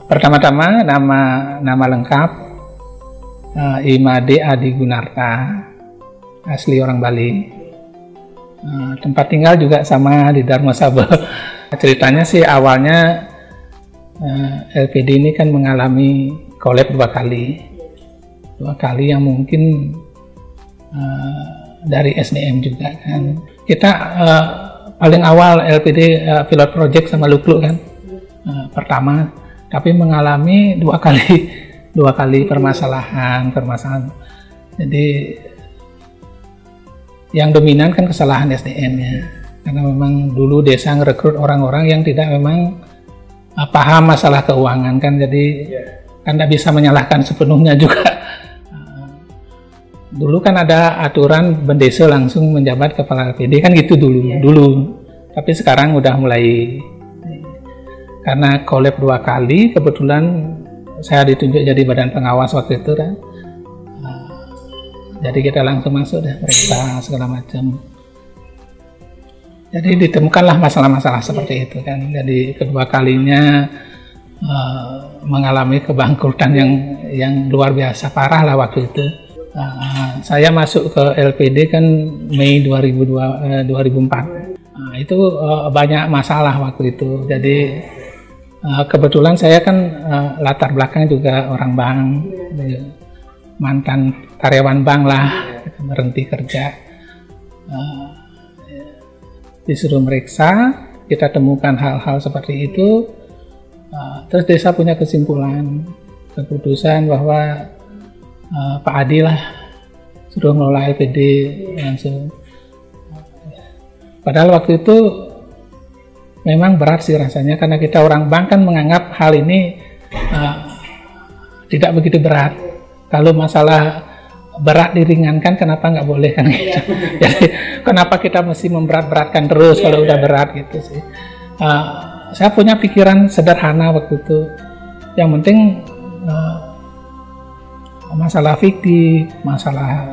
Pertama-tama nama lengkap Imade Adi Gunarta, asli orang Bali. Tempat tinggal juga sama di Darmo Sabo. Ceritanya sih awalnya LPD ini kan mengalami collab dua kali yang mungkin dari SDM juga kan. Kita paling awal LPD pilot project sama Luklu kan pertama, tapi mengalami dua kali permasalahan. Jadi yang dominan kan kesalahan SDM-nya, karena memang dulu desa ngerekrut orang-orang yang tidak memang paham masalah keuangan kan, jadi kan tidak bisa menyalahkan sepenuhnya juga. Dulu kan ada aturan bendesa langsung menjabat kepala LPD kan gitu dulu. Tapi sekarang udah mulai, karena collab dua kali, kebetulan saya ditunjuk jadi badan pengawas waktu itu kan. Jadi kita langsung masuk deh, periksa segala macam. Jadi ditemukanlah masalah-masalah seperti itu kan. Jadi kedua kalinya mengalami kebangkrutan yang luar biasa parah lah waktu itu. Saya masuk ke LPD kan Mei 2004. Itu banyak masalah waktu itu. Jadi kebetulan saya kan latar belakang juga orang bank, mantan karyawan bank lah, berhenti kerja. Disuruh meriksa, kita temukan hal-hal seperti itu. Terus desa punya keputusan bahwa Pak Adi lah suruh ngelola LPD langsung. Padahal waktu itu memang berat sih rasanya, karena kita orang bank kan menganggap hal ini tidak begitu berat. Kalau masalah berat diringankan, kenapa nggak boleh kan gitu. Jadi kenapa kita mesti memberat-beratkan terus kalau udah berat gitu sih. Saya punya pikiran sederhana waktu itu. Yang penting masalah fiktif, masalah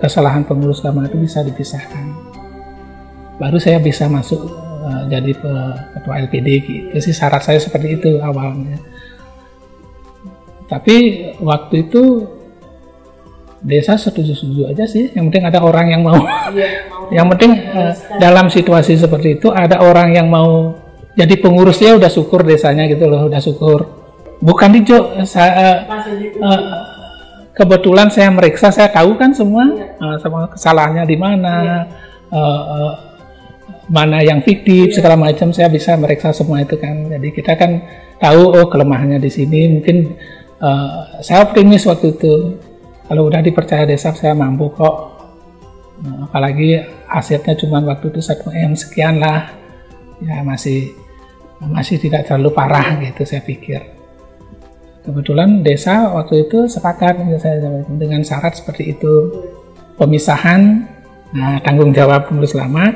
kesalahan pengurus lama itu bisa dipisahkan. Baru saya bisa masuk jadi ketua LPD gitu sih, syarat saya seperti itu awalnya. Tapi waktu itu desa setuju-setuju aja sih, yang penting ada orang yang mau. Yang penting dalam situasi seperti itu ada orang yang mau jadi pengurusnya, udah syukur desanya gitu loh, udah syukur. Bukan dijo, kebetulan saya meriksa, saya tahu kan semua kesalahannya di mana, mana yang fiktif segala macam, saya bisa meriksa semua itu kan. Jadi kita kan tahu kelemahannya di sini. Mungkin saya optimis waktu itu, kalau udah dipercaya desa saya mampu kok. Apalagi asetnya cuma waktu itu 1 M sekian lah, ya masih tidak terlalu parah gitu saya pikir. Kebetulan desa waktu itu sepakat dengan syarat seperti itu, pemisahan tanggung jawab pengurus lama.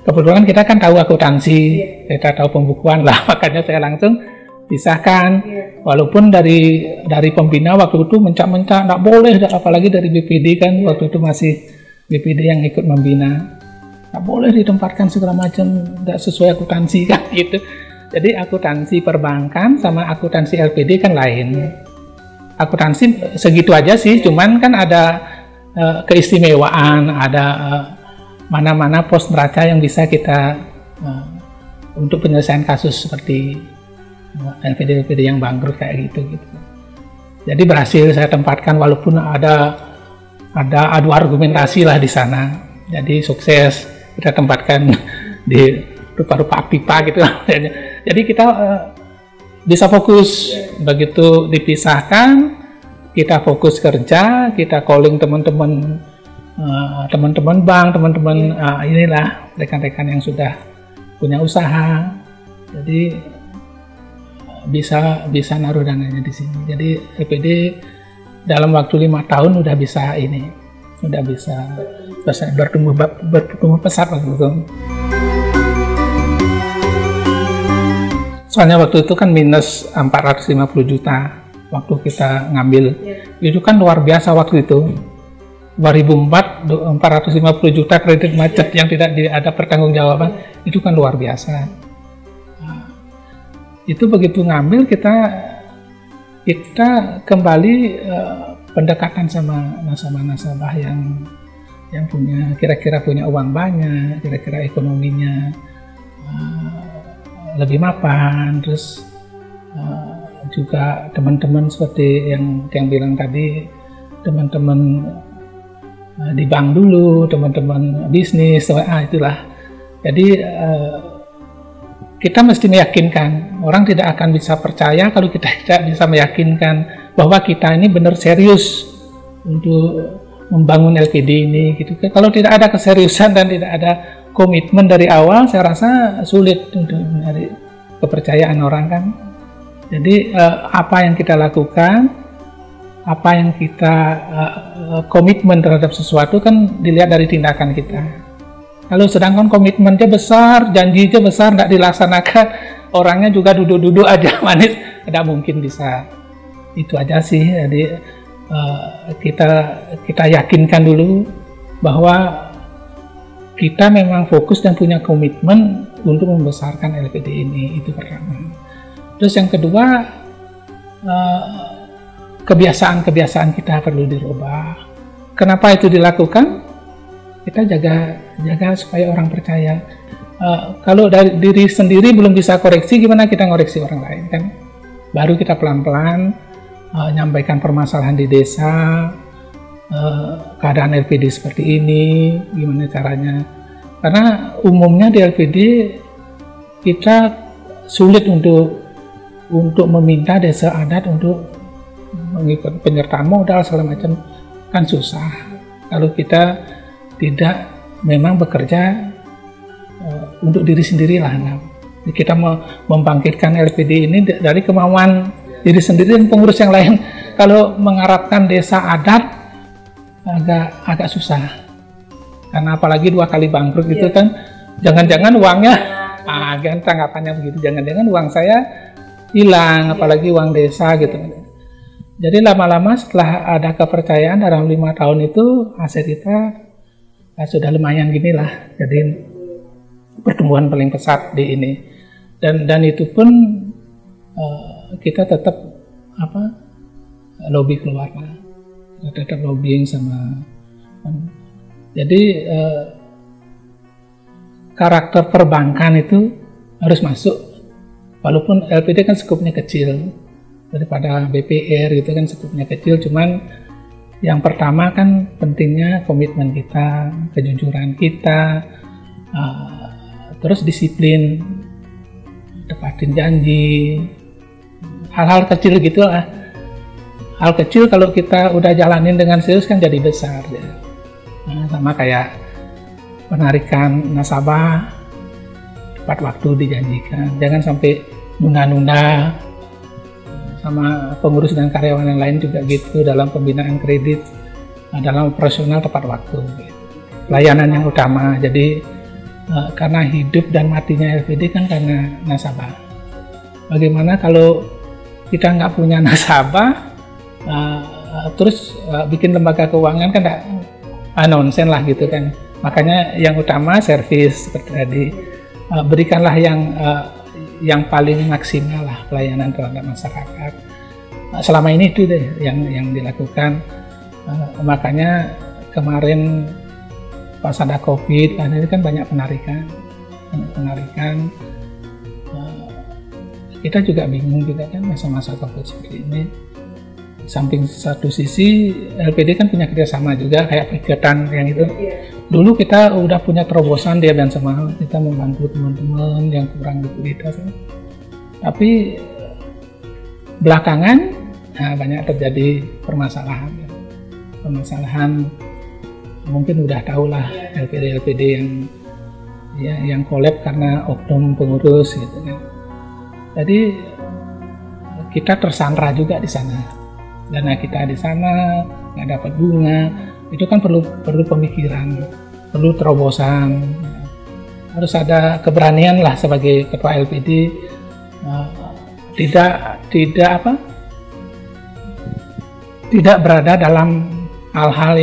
Kebetulan kita kan tahu akuntansi, kita tahu pembukuan lah, makanya saya langsung pisahkan. Walaupun dari pembina waktu itu mencak-mencak nggak boleh, apalagi dari BPD kan waktu itu masih BPD yang ikut membina, nggak boleh ditempatkan segala macam, nggak sesuai akuntansi kan gitu. Jadi akuntansi perbankan sama akuntansi LPD kan lain. Akuntansi segitu aja sih, cuman kan ada keistimewaan, ada mana-mana pos neraca yang bisa kita untuk penyelesaian kasus seperti LPD yang bangkrut kayak gitu. Jadi berhasil saya tempatkan, walaupun ada adu argumentasi lah di sana. Jadi sukses kita tempatkan di rupa-rupa pipa gitu. Jadi kita bisa fokus. Begitu dipisahkan, kita fokus kerja, kita calling teman-teman bank, teman-teman inilah rekan-rekan yang sudah punya usaha. Jadi bisa naruh dananya di sini. Jadi LPD dalam waktu 5 tahun udah bisa bertumbuh pesat waktu itu. Soalnya waktu itu kan minus 450 juta waktu kita ngambil. Itu kan luar biasa waktu itu. 2004 450 juta kredit macet yang tidak ada pertanggungjawaban, itu kan luar biasa. Itu begitu ngambil kita kita kembali pendekatan sama nasabah-nasabah yang punya kira-kira punya uang banyak, kira-kira ekonominya lebih mapan, terus juga teman-teman seperti yang bilang tadi, teman-teman di bank dulu, teman-teman bisnis, itulah. Jadi kita mesti meyakinkan, orang tidak akan bisa percaya kalau kita tidak bisa meyakinkan bahwa kita ini benar serius untuk membangun LPD ini gitu. Kalau tidak ada keseriusan dan tidak ada komitmen dari awal, saya rasa sulit untuk mencari kepercayaan orang kan. Jadi apa yang kita lakukan, apa yang kita komitmen terhadap sesuatu kan dilihat dari tindakan kita. Kalau sedangkan komitmennya besar, janjinya besar, tidak dilaksanakan, orangnya juga duduk-duduk aja manis, tidak mungkin bisa. Itu aja sih. Jadi kita yakinkan dulu bahwa kita memang fokus dan punya komitmen untuk membesarkan LPD ini, itu pertama. Terus yang kedua, kebiasaan-kebiasaan kita perlu dirubah. Kenapa itu dilakukan? Kita jaga supaya orang percaya. Kalau dari diri sendiri belum bisa koreksi, gimana kita ngoreksi orang lain kan? Baru kita pelan-pelan nyampaikan permasalahan di desa, keadaan LPD seperti ini, gimana caranya. Karena umumnya di LPD kita sulit untuk meminta desa adat untuk mengikut penyertaan modal segala macam, kan susah. Kalau kita tidak memang bekerja untuk diri sendiri lah. Kita membangkitkan LPD ini dari kemauan diri sendiri dan pengurus yang lain. Kalau mengharapkan desa adat agak susah, karena apalagi 2 kali bangkrut gitu kan, jangan-jangan uangnya, kan tanggapannya begitu, jangan-jangan uang saya hilang, apalagi uang desa gitu. Jadi lama-lama setelah ada kepercayaan dalam 5 tahun itu, aset kita sudah lumayan gini lah. Jadi pertumbuhan paling pesat di ini, dan itu pun kita tetap lobby keluar lah, tetap lobbying sama. Jadi karakter perbankan itu harus masuk, walaupun LPD kan skupnya kecil daripada BPR gitu kan, skupnya kecil, cuman yang pertama kan pentingnya komitmen kita, kejujuran kita, terus disiplin, tepatin janji, hal-hal kecil gitu lah. Hal kecil kalau kita udah jalanin dengan serius kan jadi besar ya. Sama kayak penarikan nasabah, tepat waktu dijanjikan, jangan sampai nunda-nunda. Sama pengurus dan karyawan yang lain juga gitu, dalam pembinaan kredit, dalam operasional tepat waktu gitu. Pelayanan yang utama. Jadi karena hidup dan matinya LPD kan karena nasabah. Bagaimana kalau kita nggak punya nasabah, terus bikin lembaga keuangan kan nonsen lah gitu kan. Makanya yang utama servis seperti tadi, berikanlah yang paling maksimal lah pelayanan terhadap masyarakat. Selama ini itu deh yang dilakukan. Makanya kemarin pas ada COVID, kan ini kan banyak penarikan. Kita juga bingung juga kan masa-masa COVID seperti ini. Samping satu sisi LPD kan punya kerjasama juga kayak Pikettan yang itu. Dulu kita udah punya terobosan di Abian Semal, kita membantu teman-teman yang kurang likuiditas. Tapi belakangan banyak terjadi permasalahan. Mungkin udah tahu lah LPD yang kolab karena oknum pengurus gitu kan. Jadi kita tersandra juga di sana. Dana kita di sana nggak dapat bunga, itu kan perlu pemikiran, perlu terobosan. Harus ada keberanian lah sebagai ketua LPD, tidak berada dalam hal-hal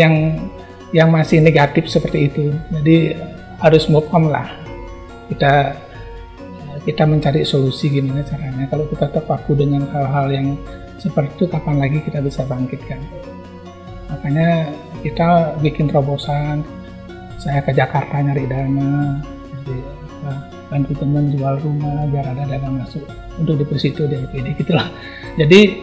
yang masih negatif seperti itu. Jadi harus move on lah. Kita mencari solusi gimana caranya. Kalau kita terpaku dengan hal-hal yang seperti itu kapan lagi kita bisa bangkitkan. Makanya kita bikin terobosan, saya ke Jakarta nyari dana, jadi bantu teman jual rumah biar ada dana masuk untuk deposito di LPD gitulah. Jadi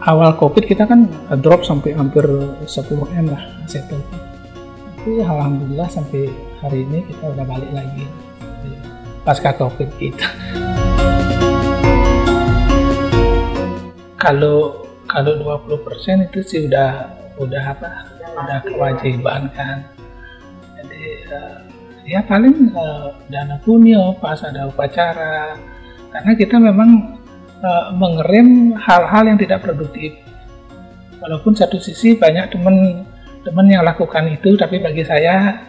awal COVID kita kan drop sampai hampir 10 M lah aset. Tapi alhamdulillah sampai hari ini kita udah balik lagi pasca COVID kita. Kalau 20% itu sih udah kewajiban kan. Jadi ya paling dana punyo pas ada upacara, karena kita memang mengerem hal-hal yang tidak produktif. Walaupun satu sisi banyak teman yang lakukan itu, tapi bagi saya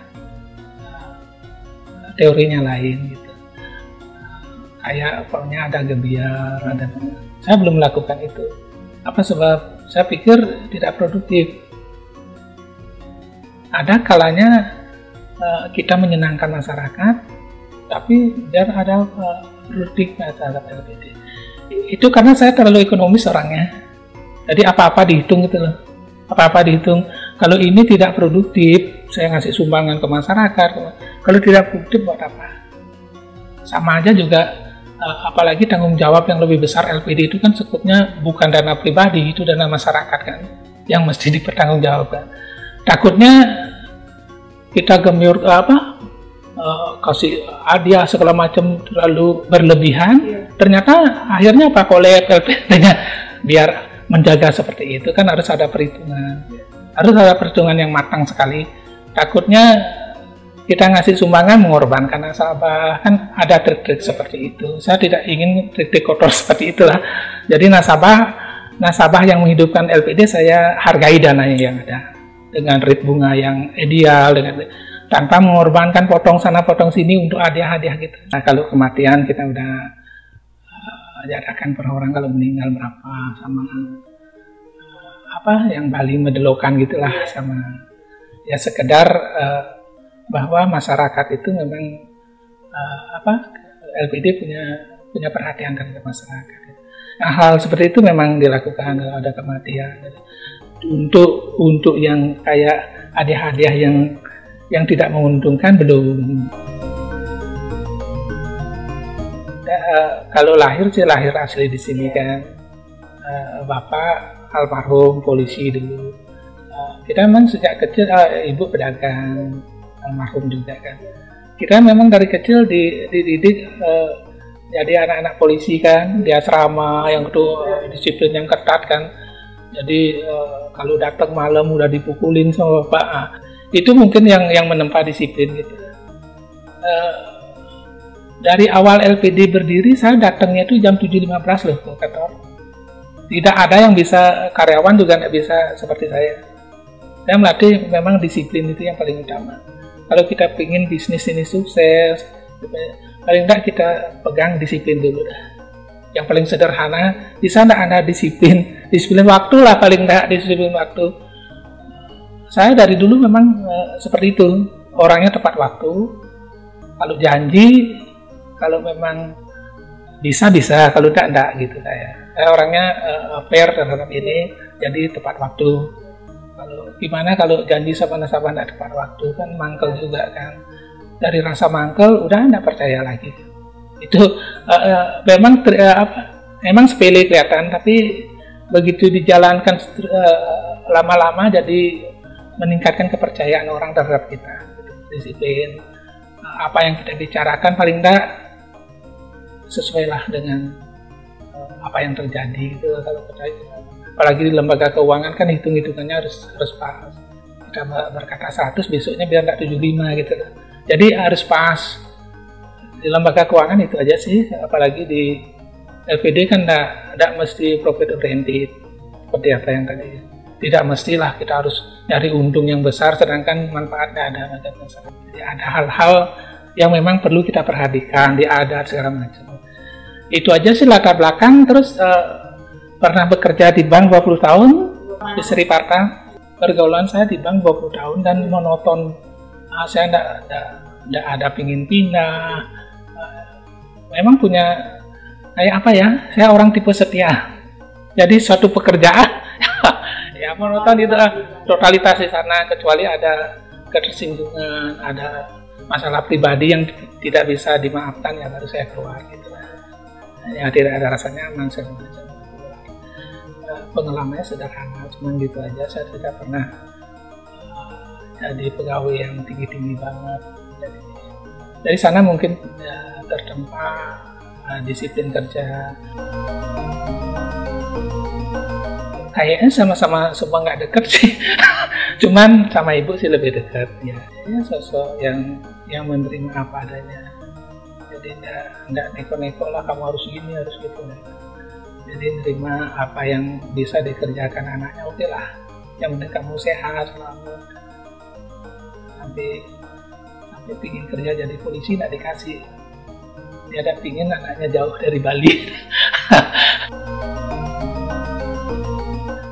teorinya lain gitu. Kayak pokoknya ada gebiar, saya belum melakukan itu. Apa sebab? Saya pikir tidak produktif. Ada kalanya kita menyenangkan masyarakat, tapi biar ada produktifnya terhadap LPD. Itu karena saya terlalu ekonomis orangnya. Jadi apa-apa dihitung gitu loh. Apa-apa dihitung. Kalau ini tidak produktif, saya ngasih sumbangan ke masyarakat. Kalau tidak produktif buat apa? Sama aja juga. Apalagi tanggung jawab yang lebih besar LPD itu kan skupnya bukan dana pribadi, itu dana masyarakat kan yang mesti dipertanggungjawabkan. Takutnya kita gemiur kasih hadiah segala macam terlalu berlebihan, ternyata akhirnya apa kolek LPD-nya. Biar menjaga seperti itu kan harus ada perhitungan, yang matang sekali. Takutnya kita ngasih sumbangan mengorbankan nasabah, kan ada trik-trik seperti itu. Saya tidak ingin trik-trik kotor seperti itulah. Jadi nasabah yang menghidupkan LPD saya hargai dananya yang ada dengan rate bunga yang ideal, tanpa mengorbankan potong sana potong sini untuk hadiah-hadiah gitu. Nah, kalau kematian kita udah jadakan per orang kalau meninggal berapa, sama yang paling mendelokan gitulah, sama ya sekedar bahwa masyarakat itu memang LPD punya perhatian terhadap masyarakat. Nah, hal seperti itu memang dilakukan kalau ada kematian. Untuk yang kayak hadiah-hadiah yang tidak menguntungkan belum. Kalau lahir sih lahir asli di sini kan. Bapak almarhum polisi dulu. Kita memang sejak kecil ibu pedagang, almarhum juga kan. Kita memang dari kecil dididik jadi anak-anak polisi kan, di asrama yang itu disiplin yang ketat kan. Jadi kalau datang malam udah dipukulin sama bapak. Itu mungkin yang menempa disiplin gitu. Dari awal LPD berdiri saya datangnya itu jam 7.15 loh ke kantor. Tidak ada yang bisa, karyawan juga nggak bisa seperti saya. Saya melatih memang disiplin itu yang paling utama. Kalau kita ingin bisnis ini sukses, paling tidak kita pegang disiplin dulu dah. Yang paling sederhana, di sana ada disiplin waktu lah, paling tidak disiplin waktu. Saya dari dulu memang seperti itu, orangnya tepat waktu. Kalau janji, kalau memang bisa, kalau tidak gitu saya. Saya orangnya fair terhadap ini, jadi tepat waktu. Gimana kalau janji sama nasabah tidak tepat waktu, kan mangkel juga kan. Dari rasa mangkel udah tidak percaya lagi. Itu memang sepele kelihatan, tapi begitu dijalankan lama-lama jadi meningkatkan kepercayaan orang terhadap kita. Disiplin, apa yang kita bicarakan paling tidak sesuailah dengan apa yang terjadi gitu. Kalau kita apalagi di lembaga keuangan kan hitung-hitungannya harus pas. Kita berkata 100, besoknya biar nggak 75 gitu. Jadi harus pas. Di lembaga keuangan itu aja sih, apalagi di LPD kan nggak mesti profit oriented seperti apa yang tadi. Tidak mestilah kita harus nyari untung yang besar sedangkan manfaatnya ada. Jadi ada hal-hal yang memang perlu kita perhatikan di adat segala macam. Itu aja sih latar belakang. Terus pernah bekerja di bank 20 tahun di Sri Parta. Pergaulan saya di bank 20 tahun dan monoton. Saya enggak ada pingin pindah. Memang punya kayak apa ya? Saya orang tipe setia. Jadi suatu pekerjaan ya monoton itu totalitas di sana, kecuali ada ketersinggungan, ada masalah pribadi yang tidak bisa dimaafkan, ya baru saya keluar gitu. Ya tidak ada rasa nyaman segala macam. Pengalamannya sederhana, cuman gitu aja. Saya tidak pernah jadi pegawai yang tinggi-tinggi banget. Jadi, dari sana mungkin ya, tertempa disiplin kerja. Kayaknya sama-sama semua nggak deket sih. Cuman sama ibu sih lebih dekat. Ya sosok yang menerima apa adanya. Jadi nggak neko-neko lah, kamu harus gini, harus gitu. Jadi menerima apa yang bisa dikerjakan anaknya, oke lah. Yang penting kamu sehat selalu. Sampai pingin kerja jadi polisi nggak dikasih. Dia ada pingin anaknya jauh dari Bali.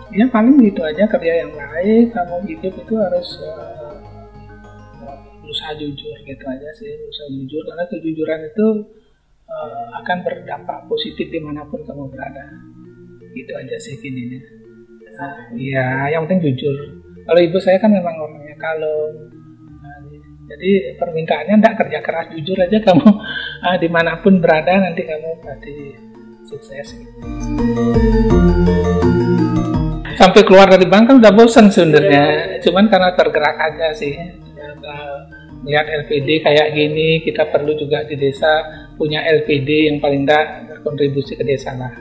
Ya paling gitu aja, kerja yang baik, kamu hidup itu harus berusaha jujur gitu aja sih, berusaha jujur, karena kejujuran itu akan berdampak positif dimanapun kamu berada. Gitu aja sih gini. Ya yang penting jujur. Kalau ibu saya kan memang orangnya kalem, jadi permintaannya enggak kerja keras, jujur aja kamu dimanapun berada nanti kamu pasti sukses gitu. Sampai keluar dari bank kan udah bosan sebenarnya, cuman karena tergerak aja sih. Melihat LPD kayak gini, kita perlu juga di desa punya LPD yang paling tidak berkontribusi ke desa lah.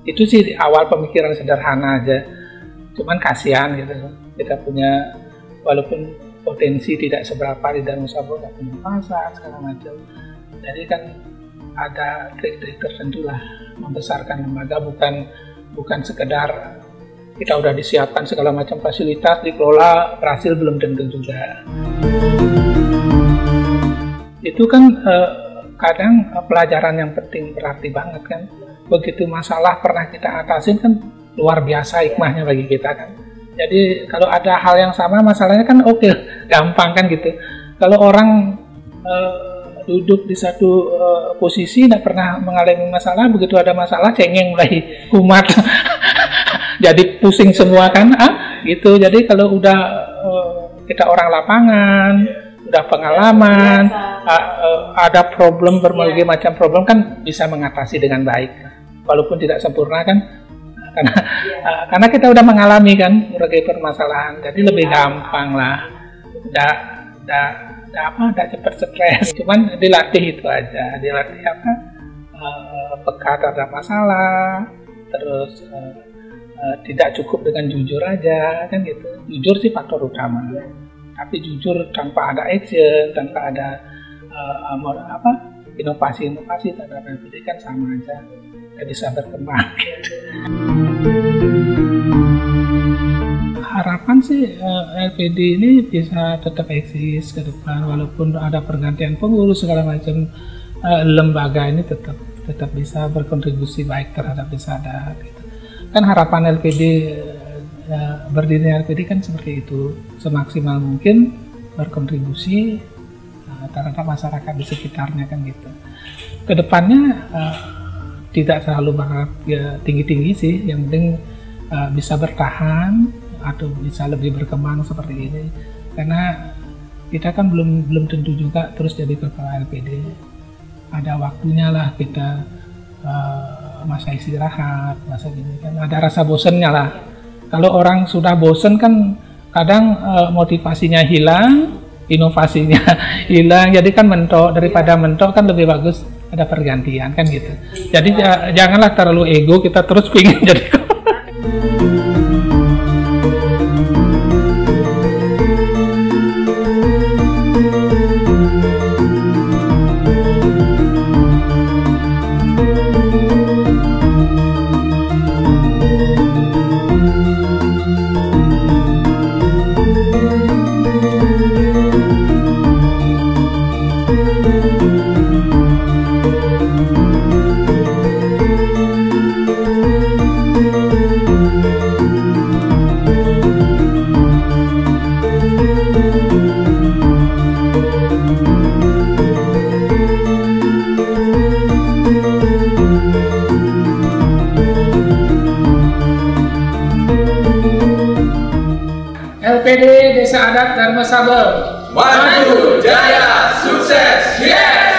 Itu sih di awal pemikiran sederhana aja, cuman kasihan gitu. Kita punya, walaupun potensi tidak seberapa di Danau Sabo, nggak punya pasar segala macam. Jadi kan ada trik-trik tertentu lah membesarkan lembaga, bukan sekedar kita udah disiapkan segala macam fasilitas, dikelola, berhasil belum tentu juga. Itu kan kadang pelajaran yang penting, berarti banget kan. Begitu masalah pernah kita atasin kan luar biasa hikmahnya bagi kita kan. Jadi kalau ada hal yang sama masalahnya kan oke, gampang kan gitu. Kalau orang duduk di satu posisi tidak pernah mengalami masalah, begitu ada masalah cengeng mulai kumat. Jadi pusing semua kan, gitu. Jadi kalau udah kita orang lapangan, udah pengalaman, ada problem, berbagai macam problem kan bisa mengatasi dengan baik, walaupun tidak sempurna kan, karena kita udah mengalami kan berbagai permasalahan, jadi lebih gampang lah, nggak cepat stres, cuman dilatih itu aja, dilatih peka terhadap masalah, terus tidak cukup dengan jujur aja kan gitu. Jujur sih faktor utama, tapi jujur tanpa ada action, tanpa ada inovasi terhadap LPD kan sama aja, nggak bisa berkembang gitu. Harapan sih LPD ini bisa tetap eksis ke depan, walaupun ada pergantian pengurus segala macam, lembaga ini tetap bisa berkontribusi baik terhadap desa adat gitu. Kan harapan LPD, berdirinya LPD kan seperti itu, semaksimal mungkin berkontribusi terhadap masyarakat di sekitarnya kan gitu. Kedepannya tidak terlalu berharap tinggi-tinggi sih, yang penting bisa bertahan atau bisa lebih berkembang seperti ini, karena kita kan belum tentu juga terus jadi kepala LPD. Ada waktunya lah kita masa istirahat, masa gini kan ada rasa bosennya lah. Kalau orang sudah bosen kan kadang motivasinya hilang, inovasinya hilang, jadi kan mentok. Daripada mentok kan lebih bagus ada pergantian kan gitu. Jadi janganlah terlalu ego kita terus pengen jadi DPD Desa Adat Dharma Sabel. Maju Jaya Sukses, yes!